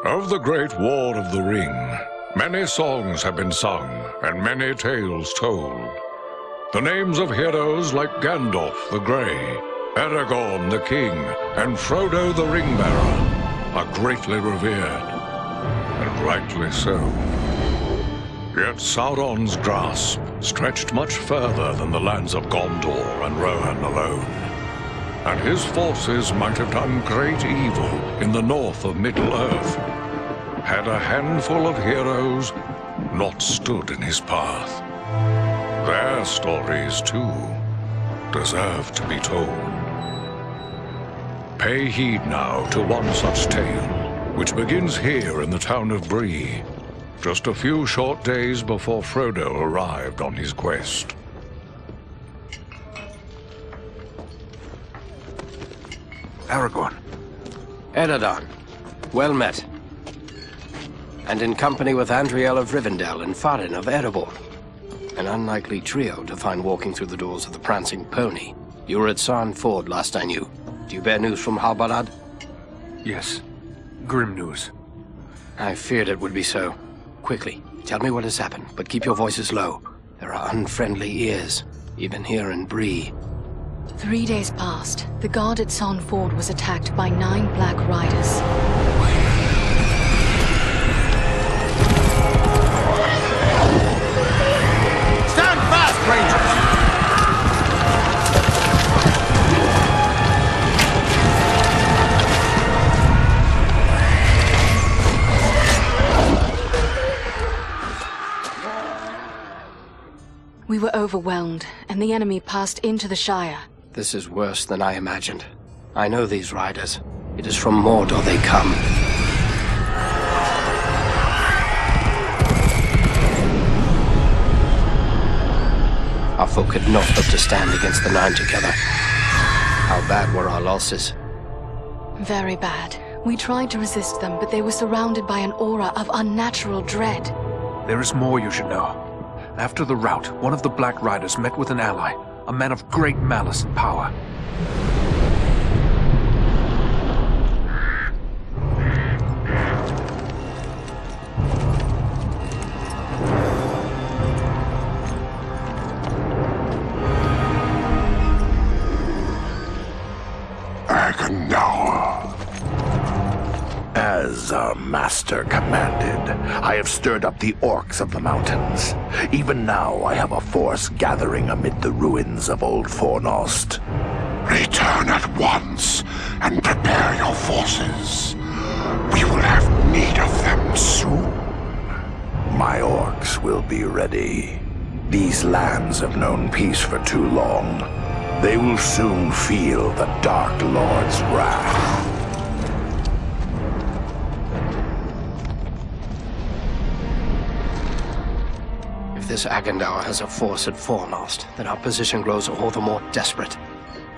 Of the Great War of the Ring, many songs have been sung and many tales told. The names of heroes like Gandalf the Grey, Aragorn the King, and Frodo the Ring-Bearer are greatly revered, and rightly so. Yet Sauron's grasp stretched much further than the lands of Gondor and Rohan alone, and his forces might have done great evil in the north of Middle-earth, had a handful of heroes not stood in his path. Their stories, too, deserve to be told. Pay heed now to one such tale, which begins here in the town of Bree, just a few short days before Frodo arrived on his quest. Aragorn. Eredon, well met. And in company with Andriel of Rivendell and Farin of Erebor. An unlikely trio to find walking through the doors of the Prancing Pony. You were at Sarn Ford last I knew. Do you bear news from Halbarad? Yes. Grim news. I feared it would be so. Quickly, tell me what has happened, but keep your voices low. There are unfriendly ears, even here in Bree. 3 days passed. The guard at Sarn Ford was attacked by 9 Black Riders. Stand fast, Rangers! We were overwhelmed, and the enemy passed into the Shire. This is worse than I imagined. I know these riders. It is from Mordor they come. Our folk could not hope to stand against the 9 together. How bad were our losses? Very bad. We tried to resist them, but they were surrounded by an aura of unnatural dread. There is more you should know. After the rout, one of the Black Riders met with an ally, a man of great malice and power. As our master commanded, I have stirred up the orcs of the mountains. Even now I have a force gathering amid the ruins of Old Fornost. Return at once and prepare your forces. We will have need of them soon. My orcs will be ready. These lands have known peace for too long. They will soon feel the Dark Lord's wrath. If this Agandaur has a force at Fornost, then our position grows all the more desperate.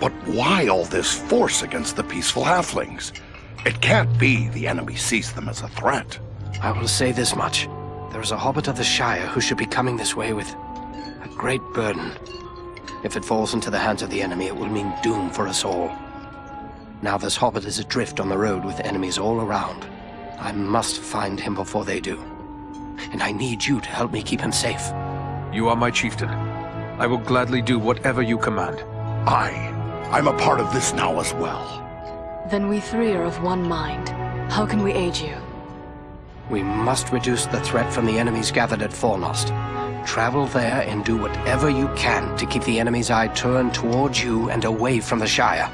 But why all this force against the peaceful halflings? It can't be the enemy sees them as a threat. I will say this much. There is a hobbit of the Shire who should be coming this way with a great burden. If it falls into the hands of the enemy, it will mean doom for us all. Now this hobbit is adrift on the road with enemies all around. I must find him before they do. And I need you to help me keep him safe. You are my chieftain. I will gladly do whatever you command. I'm a part of this now as well. Then we 3 are of one mind. How can we aid you? We must reduce the threat from the enemies gathered at Fornost. Travel there and do whatever you can to keep the enemy's eye turned towards you and away from the Shire.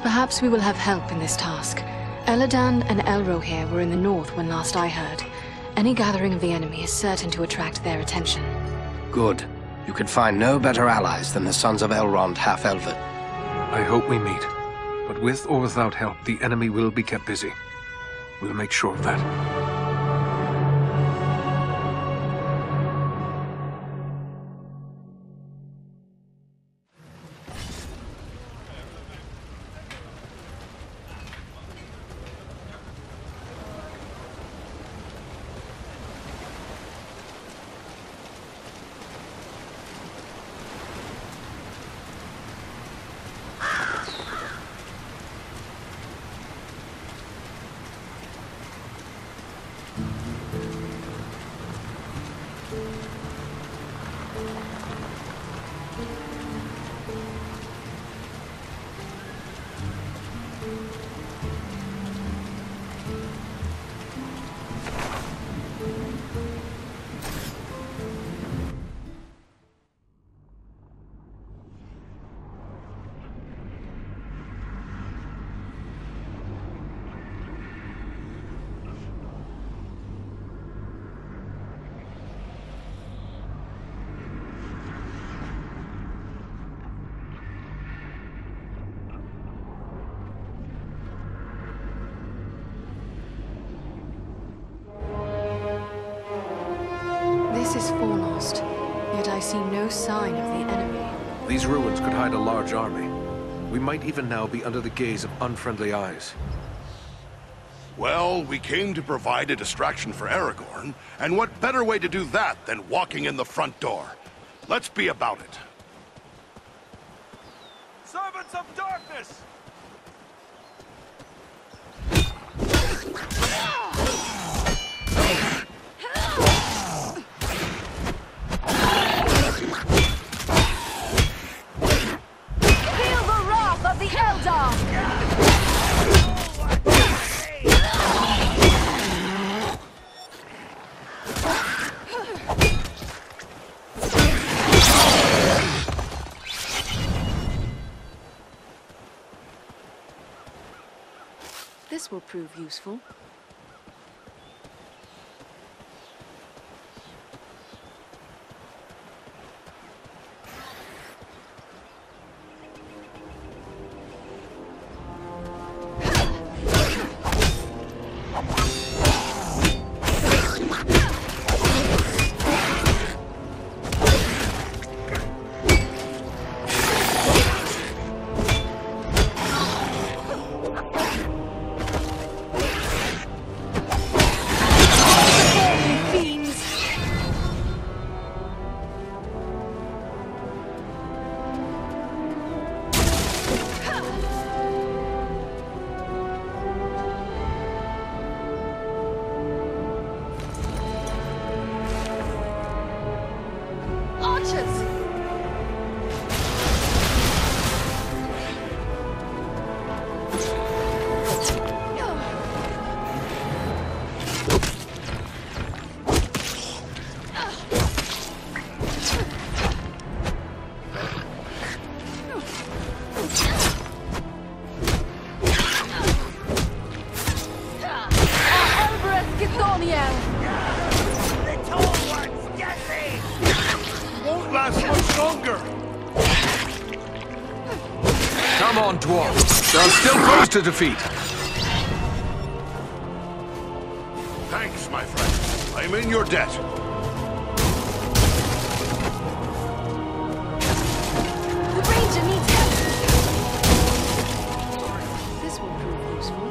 Perhaps we will have help in this task. Eladan and Elrohir were in the north when last I heard. Any gathering of the enemy is certain to attract their attention. Good. You could find no better allies than the sons of Elrond half-elven. I hope we meet. But with or without help, the enemy will be kept busy. We'll make sure of that. This is foremost, yet I see no sign of the enemy. These ruins could hide a large army. We might even now be under the gaze of unfriendly eyes. Well, we came to provide a distraction for Aragorn, and what better way to do that than walking in the front door? Let's be about it. Servants of darkness! Feel the wrath of the Eldar! This will prove useful. Come on, dwarves. There are still foes to defeat. Thanks, my friend. I'm in your debt. The Ranger needs help! This will prove useful.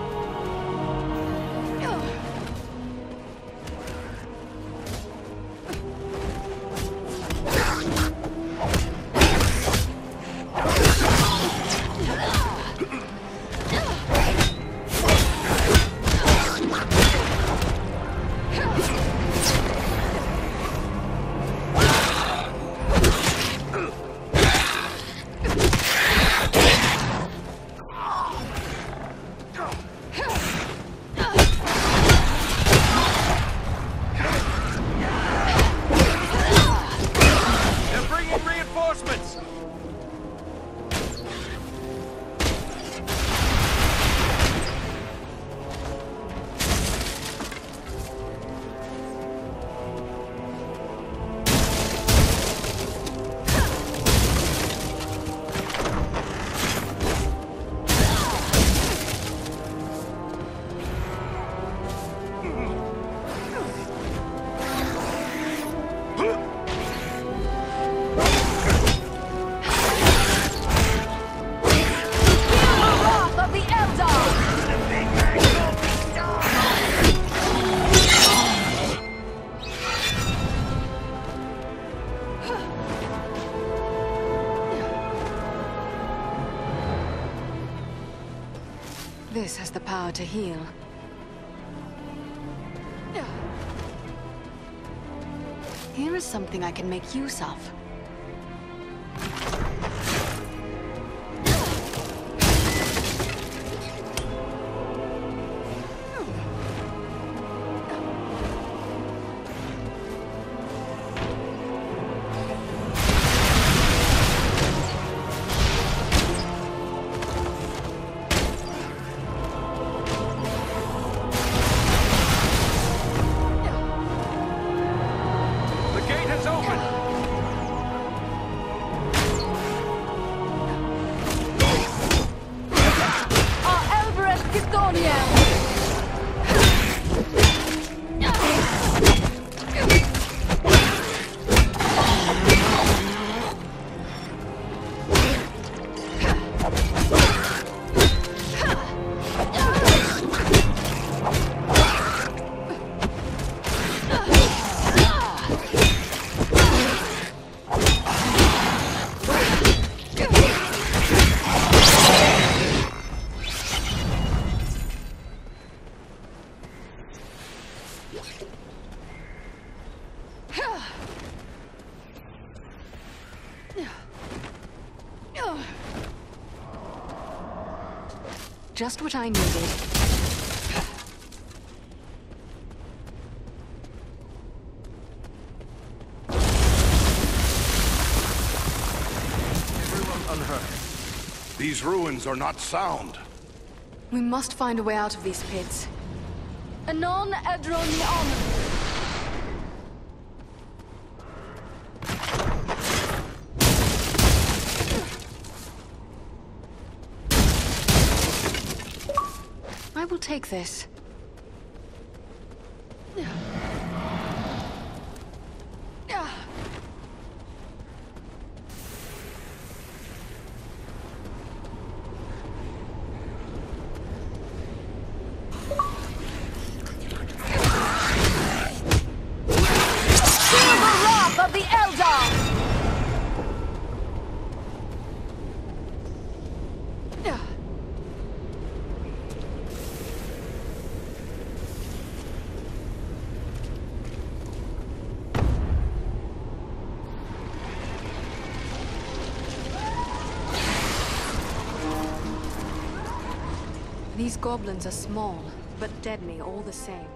This has the power to heal. Here is something I can make use of. Just what I needed. These ruins are not sound. We must find a way out of these pits. Anon Edronion. I will take this. Of the Eldar! These goblins are small, but deadly all the same.